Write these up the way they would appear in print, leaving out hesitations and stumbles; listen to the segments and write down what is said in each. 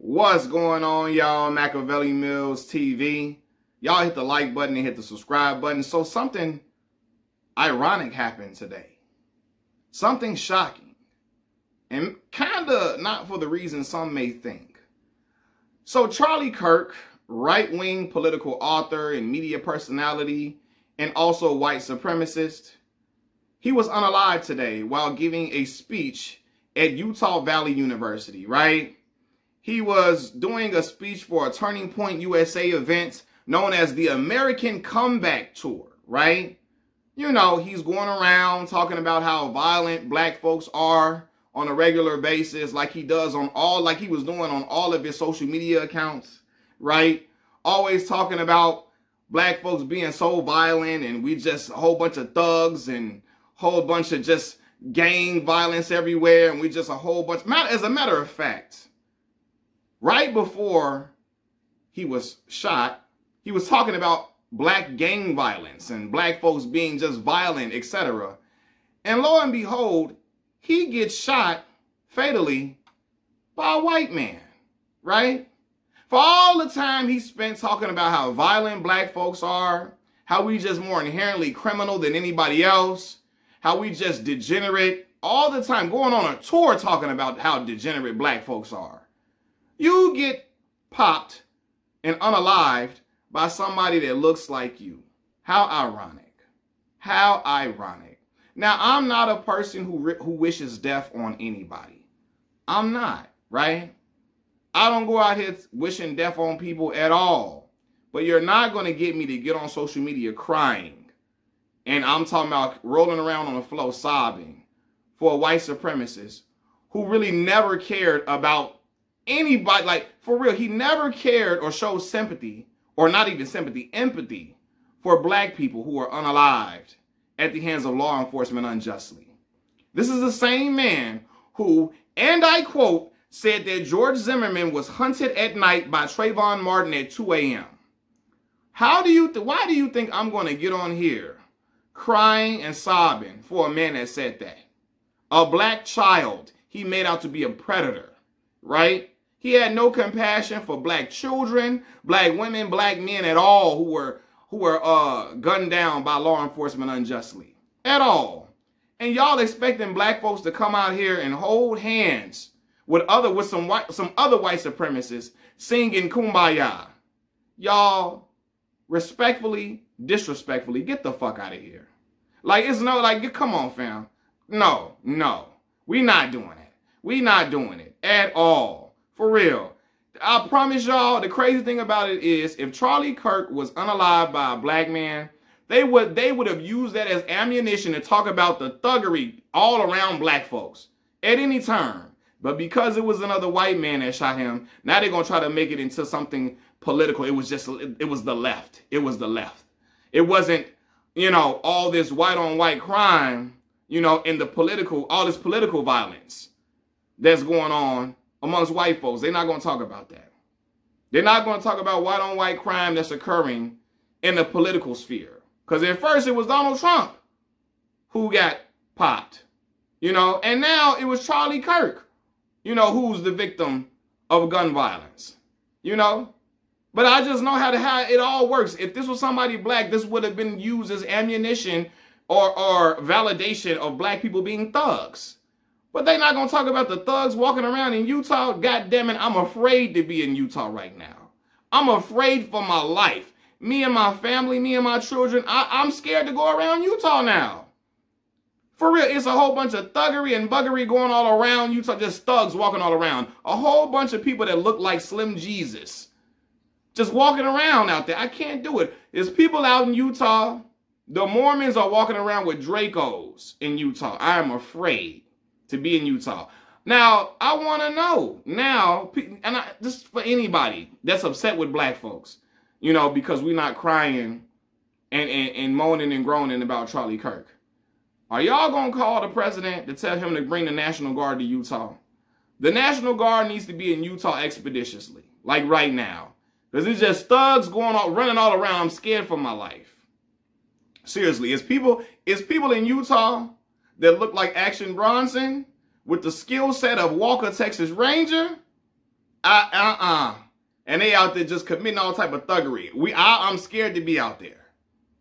What's going on, y'all? Machiavelli Mills TV. Y'all hit the like button and hit the subscribe button. So something ironic happened today. Something shocking. And kind of not for the reason some may think. So Charlie Kirk, right-wing political author and media personality, and also white supremacist, he was unalive today while giving a speech at Utah Valley University, right? He was doing a speech for a Turning Point USA event known as the American Comeback Tour, right? You know, he's going around talking about how violent black folks are on a regular basis, like he does on like he was doing on all of his social media accounts, right? Always talking about black folks being so violent and we just a whole bunch of thugs and whole bunch of just gang violence everywhere, and we just a whole bunch. As a matter of fact, right before he was shot, he was talking about black gang violence and black folks being just violent, etc. And lo and behold, he gets shot fatally by a white man, right? For all the time he spent talking about how violent black folks are, how we just more inherently criminal than anybody else, how we just degenerate, all the time going on a tour talking about how degenerate black folks are. You get popped and unalived by somebody that looks like you. How ironic. How ironic. Now, I'm not a person who wishes death on anybody. I'm not, right? I don't go out here wishing death on people at all. But you're not going to get me to get on social media crying. And I'm talking about rolling around on the floor sobbing for a white supremacist who really never cared about anybody. Like, for real, he never cared or showed sympathy, or not even sympathy, empathy for black people who were unalived at the hands of law enforcement unjustly. This is the same man who, and I quote, said that George Zimmerman was hunted at night by Trayvon Martin at 2 a.m. Why do you think I'm going to get on here crying and sobbing for a man that said that? A black child he made out to be a predator, right? He had no compassion for black children, black women, black men at all who were gunned down by law enforcement unjustly. At all. And y'all expecting black folks to come out here and hold hands with some other white supremacists singing Kumbaya. Y'all, respectfully, disrespectfully, get the fuck out of here. Like, it's no, like, come on, fam. No. We not doing it. We not doing it at all. For real. I promise y'all, the crazy thing about it is, if Charlie Kirk was unalived by a black man, they would have used that as ammunition to talk about the thuggery all around black folks at any turn. But because it was another white man that shot him, now they're going to try to make it into something political. It was the left. It was the left. It wasn't, you know, all this white on white crime, you know, in all this political violence that's going on amongst white folks. They're not going to talk about that. They're not going to talk about white on white crime that's occurring in the political sphere. Because at first it was Donald Trump who got popped, you know, and now it was Charlie Kirk, you know, who's the victim of gun violence, you know. But I just know how it all works. If this was somebody black, this would have been used as ammunition or validation of black people being thugs. But they're not going to talk about the thugs walking around in Utah. God damn it, I'm afraid to be in Utah right now. I'm afraid for my life. Me and my family, me and my children, I'm scared to go around Utah now. For real, it's a whole bunch of thuggery and buggery going all around Utah. Just thugs walking all around. A whole bunch of people that look like Slim Jesus. Just walking around out there. I can't do it. There's people out in Utah. The Mormons are walking around with Dracos in Utah. I am afraid to be in Utah. Now, I want to know now, and just for anybody that's upset with black folks, you know, because we're not crying and moaning and groaning about Charlie Kirk. Are y'all going to call the president to tell him to bring the National Guard to Utah? The National Guard needs to be in Utah expeditiously, like right now. Because it's just thugs running all around. I'm scared for my life. Seriously, it's people in Utah that look like Action Bronson with the skill set of Walker, Texas Ranger. And they out there just committing all type of thuggery. I'm scared to be out there.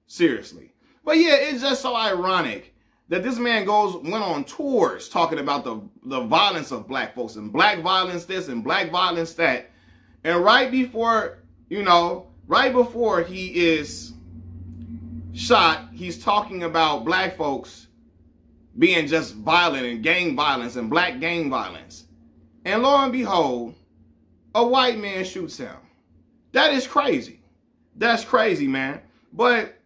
Seriously. But yeah, it's just so ironic that this man went on tours talking about the violence of black folks and black violence this and black violence that. And right before he is shot, he's talking about black folks being just violent and gang violence and black gang violence. And lo and behold, a white man shoots him. That is crazy. That's crazy, man. But,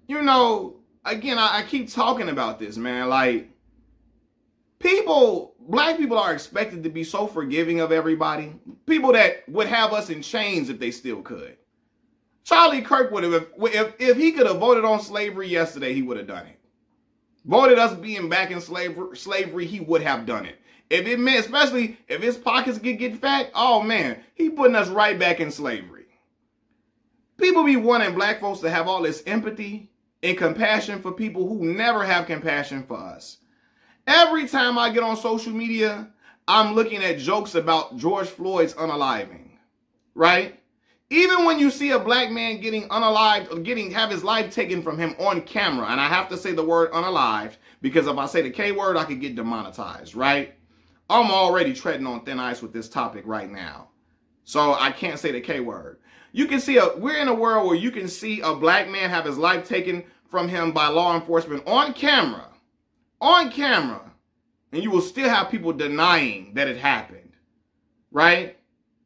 you know, again, I keep talking about this, man. Like, black people are expected to be so forgiving of everybody. People that would have us in chains if they still could. Charlie Kirk would have, if he could have voted on slavery yesterday, he would have done it. Voted us being back in slavery, he would have done it. If it meant, especially if his pockets get fat, oh man, he putting us right back in slavery. People be wanting black folks to have all this empathy and compassion for people who never have compassion for us. Every time I get on social media, I'm looking at jokes about George Floyd's unaliving, right? Even when you see a black man getting unalived or have his life taken from him on camera, and I have to say the word unalived because if I say the K word, I could get demonetized, right? I'm already treading on thin ice with this topic right now. So I can't say the K word. You can see we're in a world where you can see a black man have his life taken from him by law enforcement on camera, and you will still have people denying that it happened, right?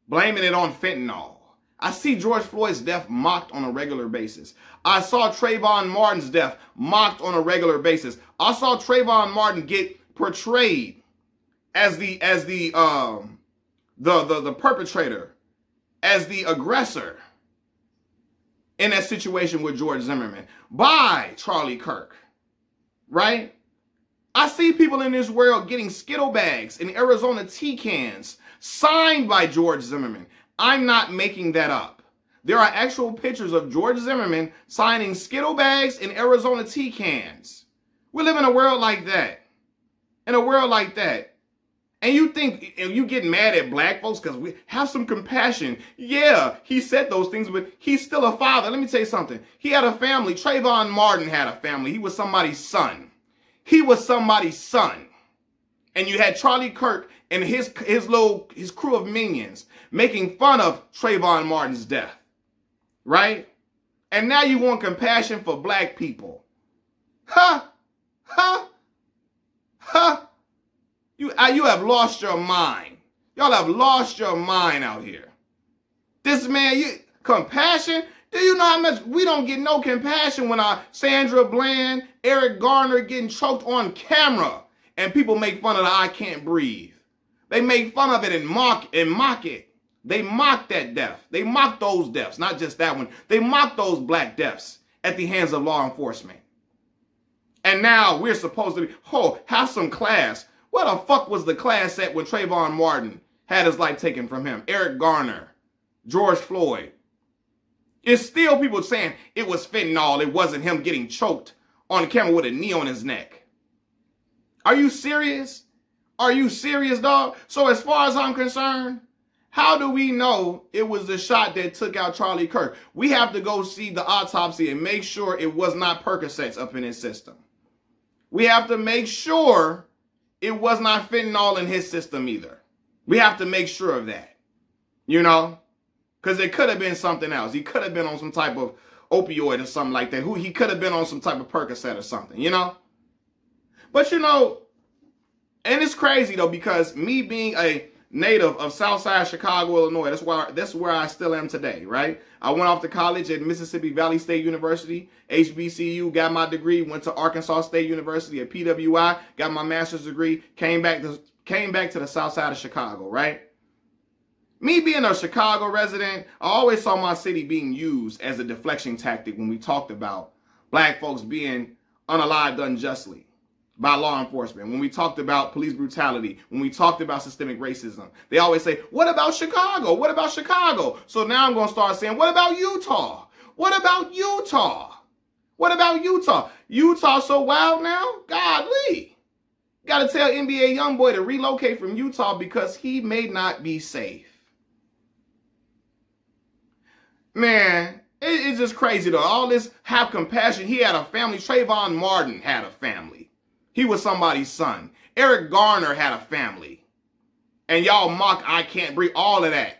Blaming it on fentanyl. I see George Floyd's death mocked on a regular basis. I saw Trayvon Martin's death mocked on a regular basis. I saw Trayvon Martin get portrayed as the perpetrator, as the aggressor in that situation with George Zimmerman by Charlie Kirk, right? I see people in this world getting Skittle bags and Arizona tea cans signed by George Zimmerman. I'm not making that up. There are actual pictures of George Zimmerman signing Skittle bags and Arizona tea cans. We live in a world like that. In a world like that. And you think, and you get mad at black folks because we have some compassion. Yeah, he said those things, but he's still a father. Let me tell you something. He had a family. Trayvon Martin had a family. He was somebody's son. He was somebody's son. And you had Charlie Kirk and his crew of minions making fun of Trayvon Martin's death, right? And now you want compassion for black people. You have lost your mind. Y'all have lost your mind out here. This man, compassion? Do you know how much we don't get no compassion when Sandra Bland, Eric Garner getting choked on camera and people make fun of the I can't breathe. They make fun of it and mock it. They mock that death. They mock those deaths, not just that one. They mock those black deaths at the hands of law enforcement. And now we're supposed to have some class. What the fuck was the class at when Trayvon Martin had his life taken from him? Eric Garner, George Floyd. It's still people saying it was fentanyl. It wasn't him getting choked on camera with a knee on his neck. Are you serious? Are you serious, dog? So as far as I'm concerned, how do we know it was the shot that took out Charlie Kirk? We have to go see the autopsy and make sure it was not Percocets up in his system. We have to make sure it was not fentanyl in his system either. We have to make sure of that, you know, because it could have been something else. He could have been on some type of opioid or something like that. He could have been on some type of Percocet or something, you know. But, you know, and it's crazy, though, because me being a native of Southside Chicago, Illinois, that's where I still am today, right? I went off to college at Mississippi Valley State University, HBCU, got my degree, went to Arkansas State University at PWI, got my master's degree, came back to the south side of Chicago, right? Me being a Chicago resident, I always saw my city being used as a deflection tactic when we talked about black folks being unalived unjustly by law enforcement, when we talked about police brutality, when we talked about systemic racism. They always say, what about Chicago? What about Chicago? So now I'm going to start saying, what about Utah? What about Utah? What about Utah? Utah so wild now? Godly. Got to tell NBA YoungBoy to relocate from Utah because he may not be safe. Man, it's just crazy though. All this have compassion. He had a family. Trayvon Martin had a family. He was somebody's son. Eric Garner had a family. And y'all mock, I can't breathe, all of that.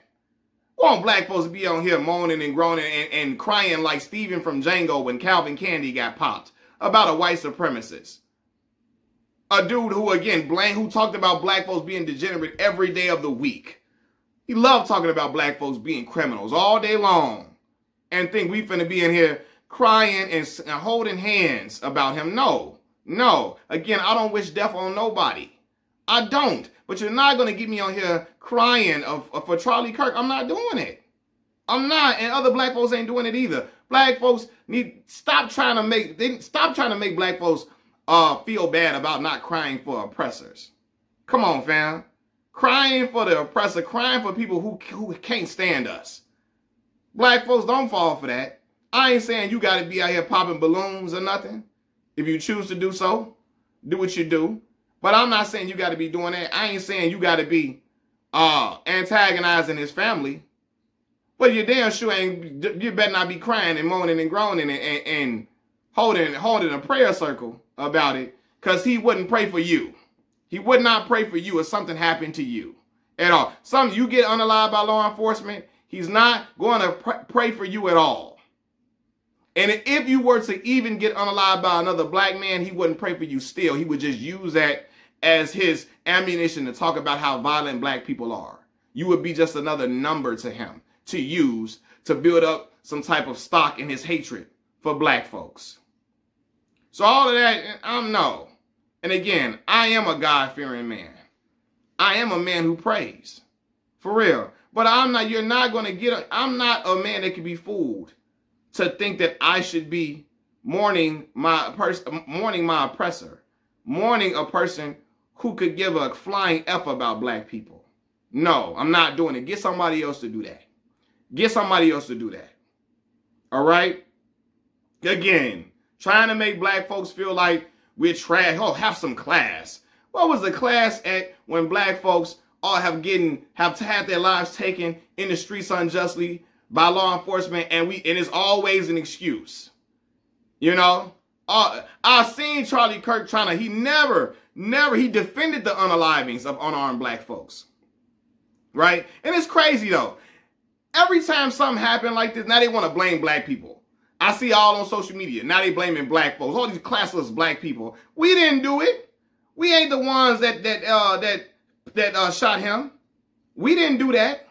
Want black folks to be on here moaning and groaning and crying like Stephen from Django when Calvin Candy got popped about a white supremacist. A dude who, again, who talked about black folks being degenerate every day of the week. He loved talking about black folks being criminals all day long. And think we finna be in here crying and holding hands about him. No. No. Again, I don't wish death on nobody. I don't. But you're not going to get me on here crying for Charlie Kirk. I'm not doing it. I'm not. And other black folks ain't doing it either. Black folks stop trying to make black folks feel bad about not crying for oppressors. Come on, fam. Crying for the oppressor, crying for people who can't stand us. Black folks, don't fall for that. I ain't saying you got to be out here popping balloons or nothing. If you choose to do so, do what you do. But I'm not saying you got to be doing that. I ain't saying you got to be antagonizing his family. But you damn sure ain't, you better not be crying and moaning and groaning and holding a prayer circle about it, because he wouldn't pray for you. He would not pray for you if something happened to you at all. You get unalived by law enforcement, he's not going to pray for you at all. And if you were to even get unalived by another black man, he wouldn't pray for you still. He would just use that as his ammunition to talk about how violent black people are. You would be just another number to him to use to build up some type of stock in his hatred for black folks. So all of that, no. And again, I am a God-fearing man. I am a man who prays. For real. But I'm not a man that can be fooled to think that I should be mourning my oppressor, mourning a person who could give a flying F about black people. No, I'm not doing it. Get somebody else to do that. Get somebody else to do that. All right? Again, trying to make black folks feel like we're trash. Oh, have some class. What was the class at when black folks all have had their lives taken in the streets unjustly by law enforcement, and it's always an excuse. You know? I've seen Charlie Kirk he defended the unalivings of unarmed black folks. Right? And it's crazy though. Every time something happened like this, now they want to blame black people. I see all on social media. Now they blaming black folks. All these classless black people. We didn't do it. We ain't the ones that shot him. We didn't do that.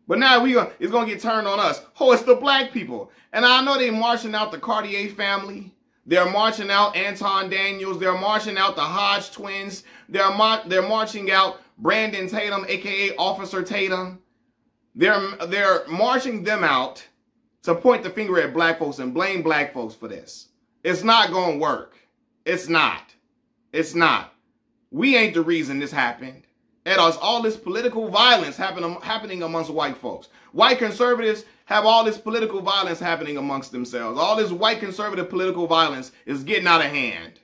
But now it's going to get turned on us. Oh, it's the black people. And I know they're marching out the Cartier family. They're marching out Anton Daniels. They're marching out the Hodge twins. They're marching out Brandon Tatum, a.k.a. Officer Tatum. They're marching them out to point the finger at black folks and blame black folks for this. It's not going to work. It's not. It's not. We ain't the reason this happened. And all this political violence happening amongst white folks. White conservatives have all this political violence happening amongst themselves. All this white conservative political violence is getting out of hand.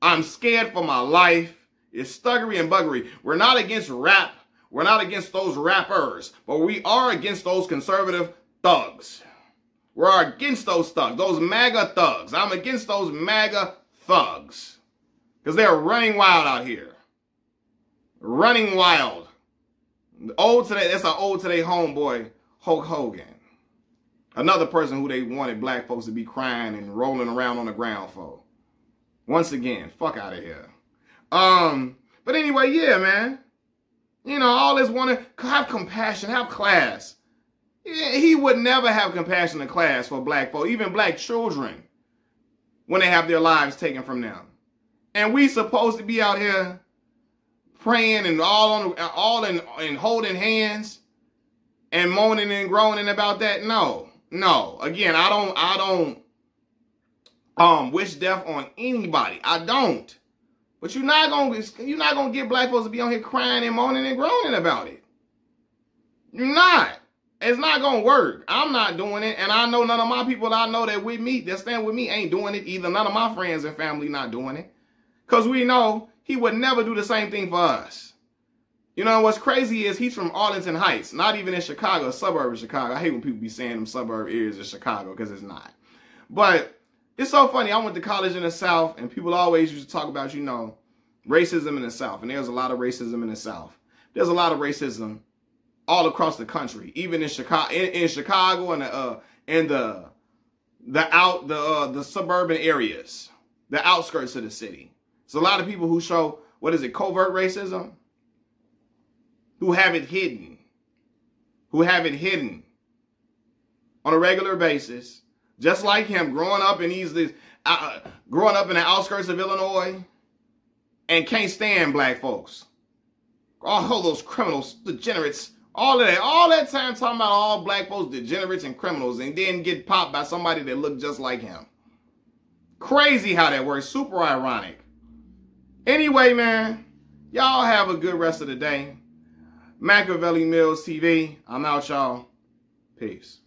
I'm scared for my life. It's thuggery and buggery. We're not against rap. We're not against those rappers. But we are against those conservative thugs. We're against those thugs, those MAGA thugs. I'm against those MAGA thugs. Because they're running wild out here. Running wild. That's an old today homeboy, Hulk Hogan. Another person who they wanted black folks to be crying and rolling around on the ground for. Once again, fuck out of here. But anyway, yeah, man. You know, all this want to have compassion, have class. He would never have compassion and class for black folk, even black children, when they have their lives taken from them. And we supposed to be out here praying and all in holding hands and moaning and groaning about that. No. Again, I don't wish death on anybody. I don't. But you're not gonna get black folks to be on here crying and moaning and groaning about it. You're not. It's not gonna work. I'm not doing it, and I know none of my people that I know that stand with me ain't doing it either. None of my friends and family not doing it. Because we know he would never do the same thing for us. You know, what's crazy is he's from Arlington Heights, not even in Chicago, a suburb of Chicago. I hate when people be saying them suburb areas of Chicago because it's not. But it's so funny. I went to college in the South, and people always used to talk about, you know, racism in the South. And there's a lot of racism in the South. There's a lot of racism all across the country, even in Chicago, and the suburban areas, the outskirts of the city. There's a lot of people who show, what is it, covert racism? Who have it hidden on a regular basis, just like him, growing up in the outskirts of Illinois, and can't stand black folks. All those criminals, degenerates, all that time talking about all black folks, degenerates and criminals, and then get popped by somebody that looked just like him. Crazy how that works. Super ironic. Anyway, man, y'all have a good rest of the day. Machiavelli Mills TV. I'm out, y'all. Peace.